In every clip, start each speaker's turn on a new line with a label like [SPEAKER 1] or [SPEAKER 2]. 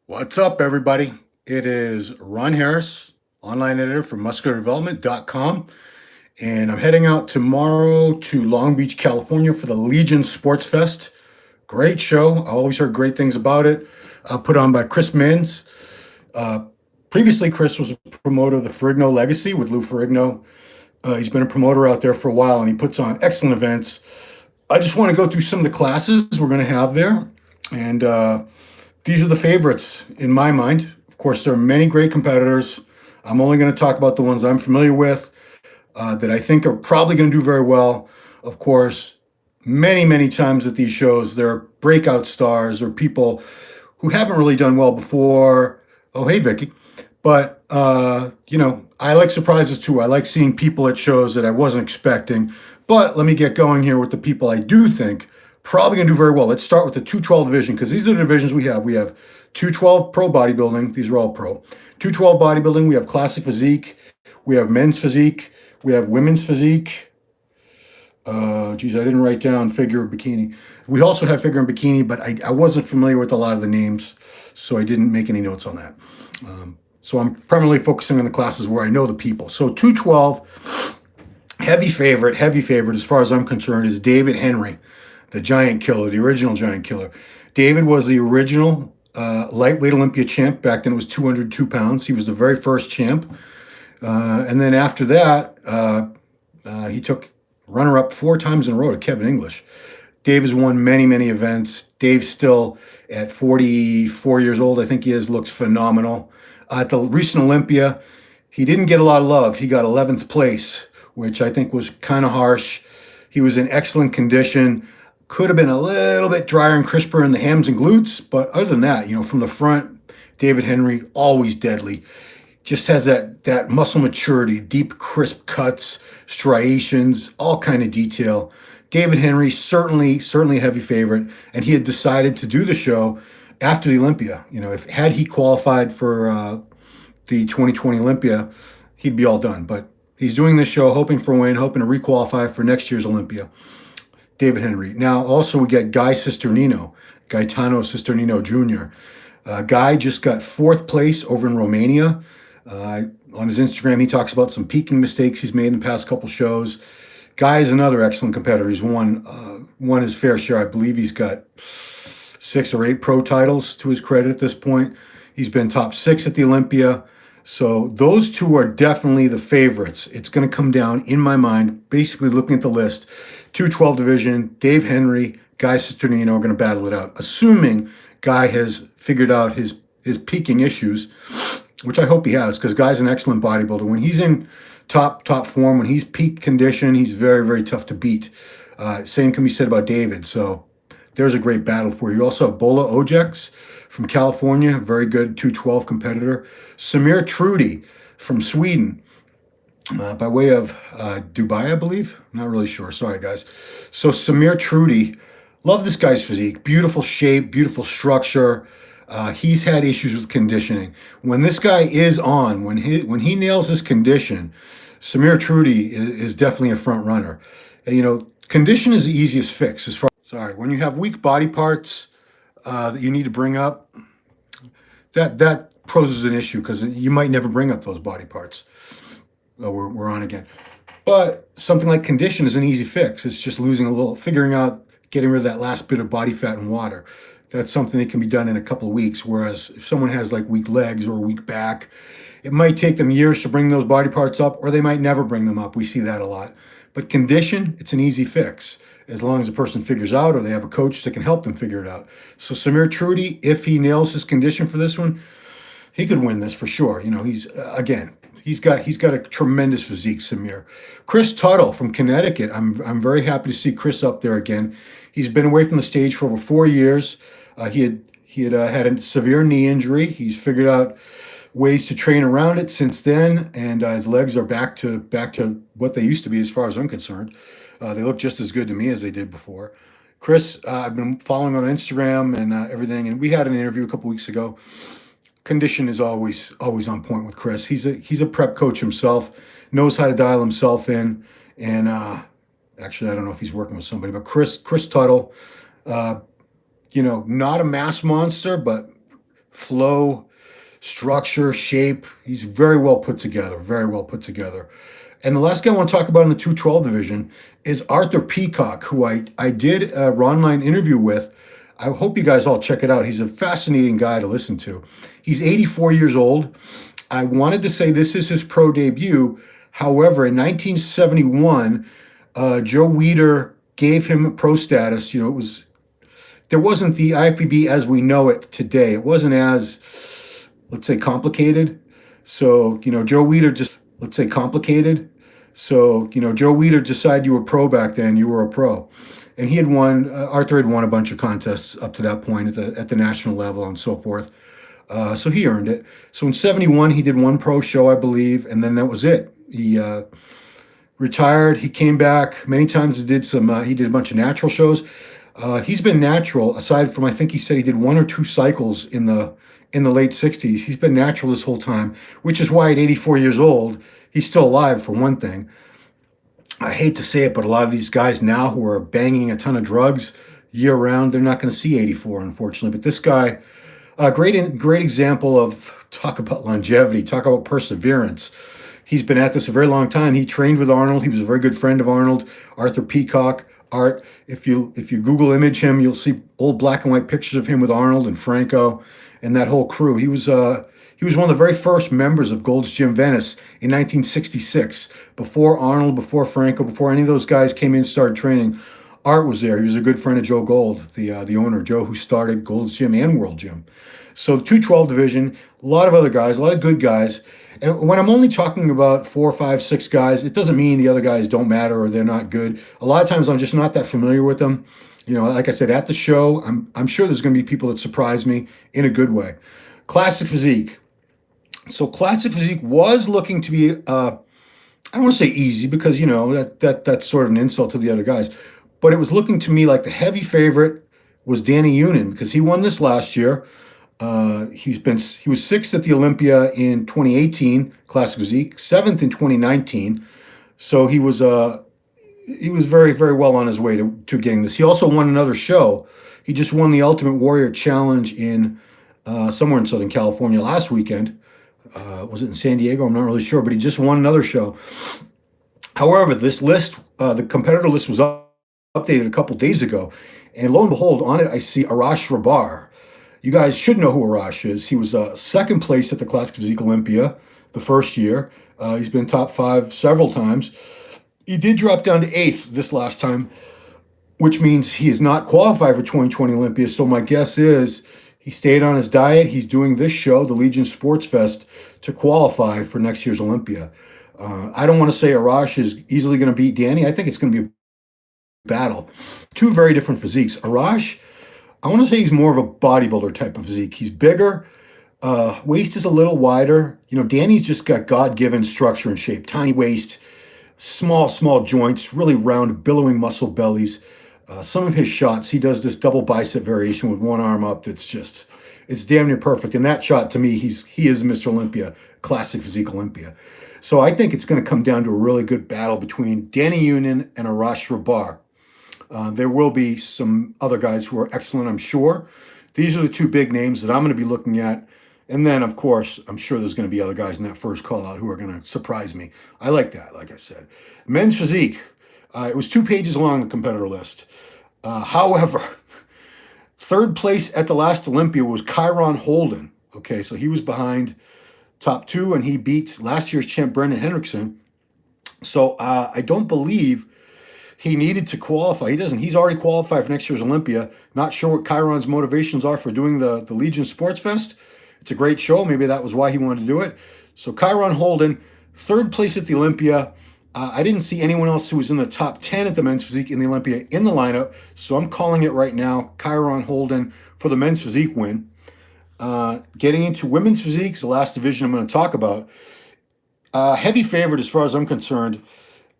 [SPEAKER 1] What's up, everybody? It is Ron Harris, online editor for musculardevelopment.com, and I'm heading out tomorrow to Long Beach, California for the Legion Sports Fest. Great show. I always heard great things about it. Put on by Chris Mins. Uh, Previously, Chris was a promoter of the Ferrigno Legacy with Lou Ferrigno. He's been a promoter out there for a while, and he puts on excellent events. I just want to go through some of the classes we're going to have there, and these are the favorites in my mind. Of course, there are many great competitors. I'm only going to talk about the ones I'm familiar with that I think are probably going to do very well. Of course, many times at these shows, there are breakout stars or people who haven't really done well before. Oh, hey, Vicky. But, I like surprises too. I like seeing people at shows that I wasn't expecting. But let me get going here with the people I do think probably going to do very well. Let's start with the 212 division because these are the divisions we have. We have 212 pro bodybuilding. These are all pro. 212 bodybuilding. We have classic physique. We have men's physique. We have women's physique. I didn't write down figure and bikini. We also have figure and bikini, but I wasn't familiar with a lot of the names, so I didn't make any notes on that. So I'm primarily focusing on the classes where I know the people. So 212, heavy favorite as far as I'm concerned is David Henry, the Giant Killer, the original Giant Killer. David was the original lightweight Olympia champ. Back then it was 202 pounds. He was the very first champ. And then after that, he took runner-up 4 times in a row to Kevin English. Dave has won many events. Dave still, at 44 years old, I think he is, looks phenomenal. At the recent Olympia, he didn't get a lot of love. He got 11th place, which I think was kind of harsh. He was in excellent condition. Could have been a little bit drier and crisper in the hams and glutes, but other than that, from the front, David Henry, always deadly. Just has that muscle maturity, deep, crisp cuts, striations, all kind of detail. David Henry, certainly a heavy favorite, and he had decided to do the show after the Olympia. If had he qualified for the 2020 Olympia, he'd be all done. But he's doing this show, hoping for a win, hoping to requalify for next year's Olympia. David Henry. Now, also we get Gaetano Cisternino Jr. Guy just got 4th place over in Romania. On his Instagram, he talks about some peaking mistakes he's made in the past couple shows. Guy is another excellent competitor. He's won his fair share. I believe he's got 6 or 8 pro titles to his credit at this point. He's been top 6 at the Olympia. So those two are definitely the favorites. It's going to come down, in my mind, basically looking at the list, 212 division, Dave Henry, Guy Cisternino are going to battle it out, assuming Guy has figured out his peaking issues, which I hope he has, because Guy's an excellent bodybuilder. When he's in top form, when he's peak condition, he's very tough to beat. Same can be said about David. So there's a great battle for you. You also have Bola Ojeks from California, very good 212 competitor. Samir Trudy from Sweden, by way of Dubai, I believe. Not really sure. Sorry, guys. So Samir Trudy, love this guy's physique. Beautiful shape, beautiful structure. He's had issues with conditioning. When this guy is on, when he nails his condition, Samir Trudy is definitely a front runner. And, condition is the easiest fix. When you have weak body parts that you need to bring up, that poses an issue because you might never bring up those body parts. Oh, we're on again. But something like condition is an easy fix. It's just figuring out, getting rid of that last bit of body fat and water. That's something that can be done in a couple of weeks. Whereas if someone has like weak legs or a weak back, it might take them years to bring those body parts up, or they might never bring them up. We see that a lot. But condition, it's an easy fix as long as the person figures out or they have a coach that can help them figure it out. So Samir Trudy, if he nails his condition for this one, he could win this for sure. He's got a tremendous physique, Samir. Chris Tuttle from Connecticut. I'm very happy to see Chris up there again. He's been away from the stage for over 4 years. He had a severe knee injury. He's figured out ways to train around it since then, and his legs are back to what they used to be, as far as I'm concerned. They look just as good to me as they did before. Chris, I've been following on Instagram and everything, and we had an interview a couple weeks ago. Condition is always on point with Chris. He's a prep coach himself, knows how to dial himself in, and actually I don't know if he's working with somebody, but Chris Tuttle, not a mass monster, but flow, structure, shape. He's very well put together, very well put together. And the last guy I want to talk about in the 212 division is Arthur Peacock, who I did a online interview with. I hope you guys all check it out. He's a fascinating guy to listen to. He's 84 years old. I wanted to say this is his pro debut. However, in 1971, Joe Weider gave him pro status. You know, there wasn't the IFBB as we know it today. It wasn't as, let's say, complicated. So, Joe Weider just, let's say, complicated. So, Joe Weider decided you were pro back then, you were a pro. And he had won, Arthur had won a bunch of contests up to that point at the national level and so forth. So he earned it. So in 71, he did one pro show, I believe, and then that was it. He retired. He came back many times. He did a bunch of natural shows. He's been natural, aside from, I think he said he did one or two cycles in the late 60s. He's been natural this whole time, which is why at 84 years old, he's still alive, for one thing. I hate to say it, but a lot of these guys now who are banging a ton of drugs year round, they're not going to see 84, unfortunately. But this guy, great example of, talk about longevity, talk about perseverance. He's been at this a very long time. He trained with Arnold. He was a very good friend of Arnold, Arthur Peacock. Art. If you Google image him, you'll see old black and white pictures of him with Arnold and Franco and that whole crew. He was one of the very first members of Gold's Gym Venice in 1966. Before Arnold, before Franco, before any of those guys came in and started training, Art was there. He was a good friend of Joe Gold, the owner, Joe, who started Gold's Gym and World Gym. So 212 division, a lot of other guys, a lot of good guys. And when I'm only talking about 4, 5, 6 guys, it doesn't mean the other guys don't matter or they're not good. A lot of times I'm just not that familiar with them. Like I said, at the show, I'm sure there's going to be people that surprise me in a good way. Classic Physique. So Classic Physique was looking to be, I don't want to say easy because, that's sort of an insult to the other guys. But it was looking to me like the heavy favorite was Danny Unin because he won this last year. He was 6th at the Olympia in 2018, Classic Physique, 7th in 2019. So he was very, very well on his way to getting this. He also won another show. He just won the Ultimate Warrior Challenge in somewhere in Southern California last weekend. Was it in San Diego? I'm not really sure, but he just won another show. However, this list, the competitor list was updated a couple days ago. And lo and behold, on it, I see Arash Rabar. You guys should know who Arash is. He was second place at the Classic Physique Olympia the first year. He's been top 5 several times. He did drop down to 8th this last time, which means he is not qualified for 2020 Olympia. So my guess is he stayed on his diet. He's doing this show, the Legion Sports Fest, to qualify for next year's Olympia. I don't want to say Arash is easily going to beat Danny. I think it's going to be a battle. Two very different physiques. Arash, I want to say he's more of a bodybuilder type of physique. He's bigger. Waist is a little wider. Danny's just got God-given structure and shape. Tiny waist, small joints, really round, billowing muscle bellies. Some of his shots, he does this double bicep variation with one arm up it's damn near perfect. And that shot, to me, he is Mr. Olympia, Classic Physique Olympia. So I think it's going to come down to a really good battle between Danny Unin and Arash Rabar. There will be some other guys who are excellent, I'm sure. These are the two big names that I'm going to be looking at. And then, of course, I'm sure there's going to be other guys in that first call out who are going to surprise me. I like that, like I said. Men's Physique. It was 2 pages long, the competitor list. However, third place at the last Olympia was Kyron Holden. Okay, so he was behind top 2, and he beat last year's champ Brendan Hendrickson. So I don't believe he needed to qualify. He doesn't. He's already qualified for next year's Olympia. Not sure what Kyron's motivations are for doing the Legion Sports Fest. It's a great show. Maybe that was why he wanted to do it. So Kyron Holden, third place at the Olympia. I didn't see anyone else who was in the top 10 at the Men's Physique in the Olympia in the lineup. So I'm calling it right now, Kyron Holden for the Men's Physique win. Getting into Women's Physique is the last division I'm going to talk about. Heavy favorite as far as I'm concerned.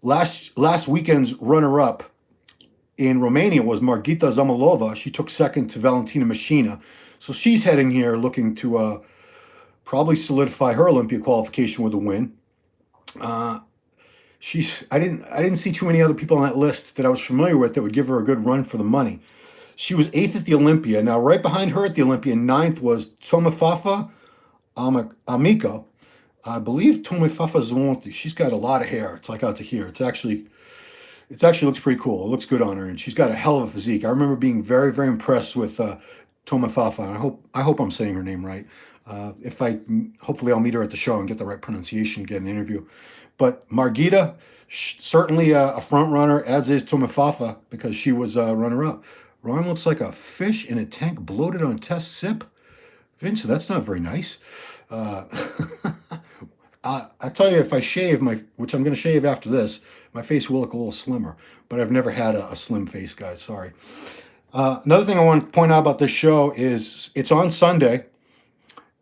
[SPEAKER 1] Last weekend's runner-up in Romania was Margita Zamolova. She took second to Valentina Machina. So she's heading here looking to probably solidify her Olympia qualification with a win. I didn't see too many other people on that list that I was familiar with that would give her a good run for the money. She was 8th at the Olympia. Now, right behind her at the Olympia, ninth was Tomofafa Amiko. I believe Tomofafa is the one she's got a lot of hair. It's like out to here. It actually looks pretty cool. It looks good on her, and she's got a hell of a physique. I remember being very, very impressed with Tomofafa. And I hope I'm saying her name right. Hopefully I'll meet her at the show and get the right pronunciation, get an interview. But Margita, certainly a front runner, as is Tomofafa, because she was runner up. Ron looks like a fish in a tank bloated on test sip. Vince, that's not very nice. I tell you, if I shave which I'm going to shave after this, my face will look a little slimmer. But I've never had a slim face, guys. Sorry. Another thing I want to point out about this show is it's on Sunday,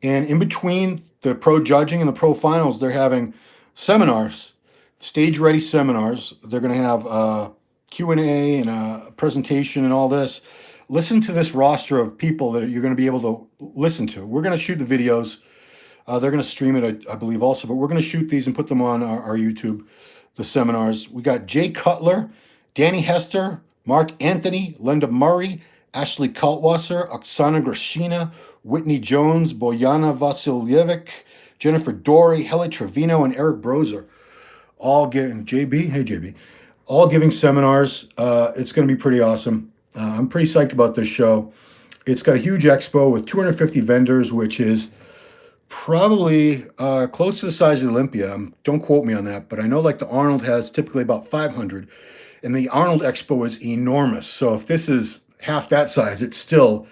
[SPEAKER 1] and in between the pro judging and the pro finals, they're having seminars, stage-ready seminars. They're going to have Q&A and a presentation and all this. Listen to this roster of people that you're going to be able to listen to. We're going to shoot the videos. They're going to stream it, I believe, also. But we're going to shoot these and put them on our YouTube, the seminars. We got Jay Cutler, Danny Hester, Mark Anthony, Linda Murray, Ashley Kaltwasser, Oksana Grashina, Whitney Jones, Boyana Vasiljevic, Jennifer Dory, Heli Trevino, and Eric Brozer. All giving, JB, hey JB, all giving seminars. It's going to be pretty awesome. I'm pretty psyched about this show. It's got a huge expo with 250 vendors, which is probably close to the size of the Olympia. Don't quote me on that, but I know like the Arnold has typically about 500, and the Arnold Expo is enormous. So if this is half that size, it's still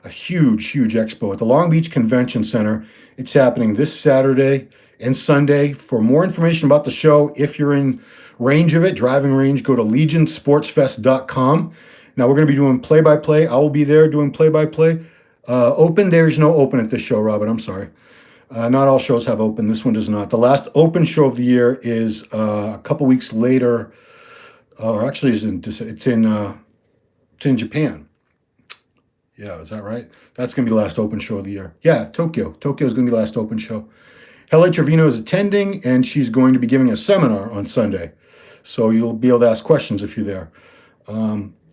[SPEAKER 1] a huge, huge expo at the Long Beach Convention Center. It's happening this Saturday and Sunday. For more information about the show, if you're in range of it, driving range, go to legionsportsfest.com. Now we're going to be doing play-by-play. I will be there doing play-by-play. Open, there's no open at this show, Robin. I'm sorry. Not all shows have open. This one does not. The last open show of the year is a couple weeks later, or actually it's in Japan. Yeah, is that right? That's going to be the last open show of the year. Yeah, Tokyo. Tokyo is going to be the last open show. Heli Trevino is attending, and she's going to be giving a seminar on Sunday. So you'll be able to ask questions if you're there.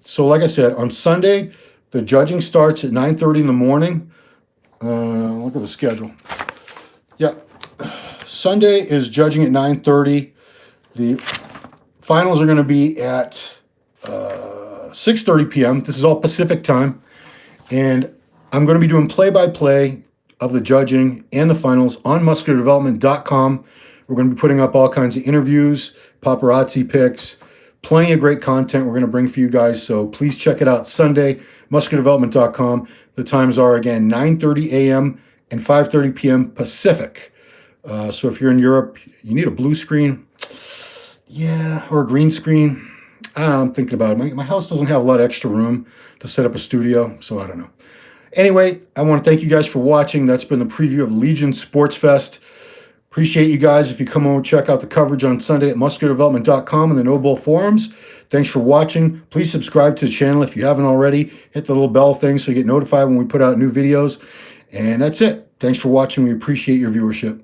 [SPEAKER 1] So like I said, on Sunday, the judging starts at 9:30 in the morning. Look at the schedule. Yeah, Sunday is judging at 9:30. The finals are going to be at 6:30 p.m. This is all Pacific time. And I'm going to be doing play-by-play of the judging and the finals on musculardevelopment.com. We're going to be putting up all kinds of interviews, paparazzi pics, plenty of great content we're going to bring for you guys. So please check it out Sunday, musculardevelopment.com. The times are, again, 9:30 a.m. and 5:30 p.m. Pacific. So if you're in Europe, you need a blue screen. Yeah, or a green screen. I don't know, I'm thinking about it. My house doesn't have a lot of extra room to set up a studio, so I don't know. Anyway, I want to thank you guys for watching. That's been the preview of Legion Sports Fest. Appreciate you guys if you come over and check out the coverage on Sunday at musculardevelopment.com and the No Bull forums. Thanks for watching. Please subscribe to the channel if you haven't already. Hit the little bell thing so you get notified when we put out new videos. And that's it. Thanks for watching. We appreciate your viewership.